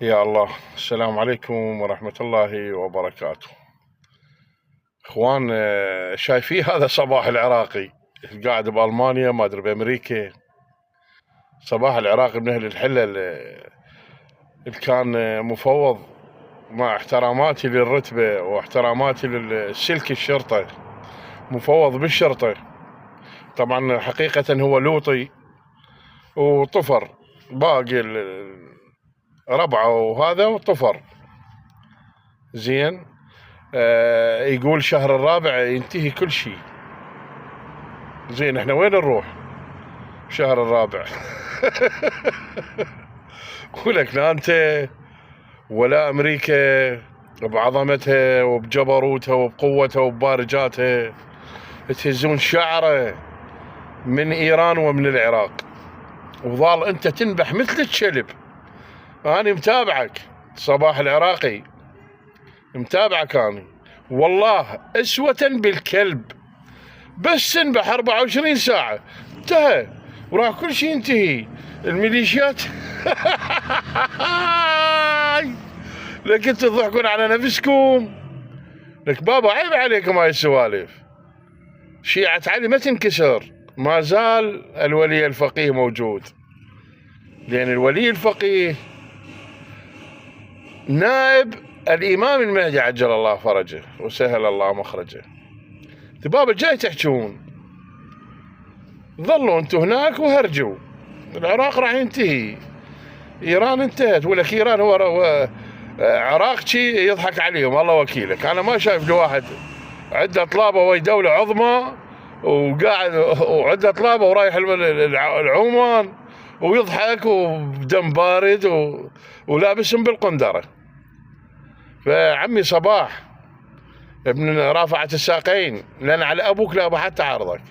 يا الله، السلام عليكم ورحمة الله وبركاته. اخوان، شايفين هذا صباح العراقي قاعد بألمانيا، ما ادري بأمريكا. صباح العراقي من اهل الحلة اللي كان مفوض، مع احتراماتي للرتبة واحتراماتي للسلك الشرطة، مفوض بالشرطة. طبعا حقيقة هو لوطي وطفر، باقي ربعه وهذا وطفر زين. يقول شهر الرابع ينتهي كل شيء. زين، احنا وين نروح شهر الرابع؟ ولك لا انت ولا امريكا بعظمتها وبجبروتها وبقوتها وببارجاتها تهزون شعره من ايران ومن العراق، وظال انت تنبح مثل الكلب. انا متابعك صباح العراقي، متابعك انا والله اسوة بالكلب، بس تنبح 24 ساعة انتهى وراح كل شيء ينتهي. الميليشيات لك انتوا تضحكون على نفسكم. لك بابا عيب عليكم هاي السوالف. شيعة علي ما تنكسر، ما زال الولي الفقيه موجود، لأن الولي الفقيه نائب الإمام المهدي عجل الله فرجه وسهل الله مخرجه. بابا جاي تحجون، ظلوا انتوا هناك وهرجوا. العراق راح ينتهي، ايران انتهت. ولك ايران هو عراقشي يضحك عليهم، الله وكيلك. انا ما شايف له واحد عنده طلابه وهي دوله عظمى وقاعد وعنده طلابه ورايح العمان ويضحك وبدم بارد ولابسهم بالقندره. فعمي صباح ابن رافعة الساقين، لان على ابوك لا حتى عارضك.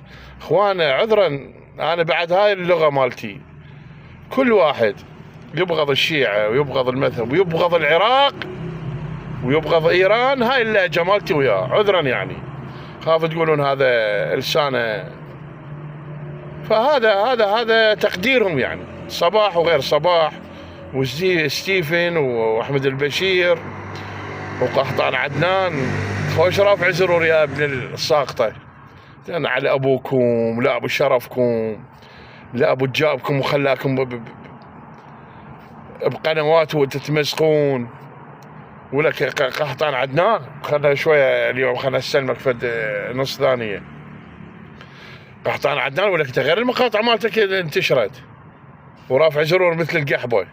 اخوان عذرا، انا بعد هاي اللغه مالتي. كل واحد يبغض الشيعة ويبغض المذهب ويبغض العراق ويبغض ايران، هاي اللهجه مالتي وياه. عذرا يعني، خاف تقولون هذا لسانه. فهذا تقديرهم يعني، صباح وغير صباح وستيفن واحمد البشير وقحطان عدنان. خوش رافع زرور يا ابن الساقطه، لأن على ابوكم لا ابو شرفكم، لا ابو جابكم وخلاكم بقنوات وتتمسكون. ولك قحطان عدنان خلنا شويه اليوم، خلنا نستلمك فد نص ثانيه. قحطان عدنان ولك غير المقاطع مالتك انتشرت ورافع زرور مثل القحبه.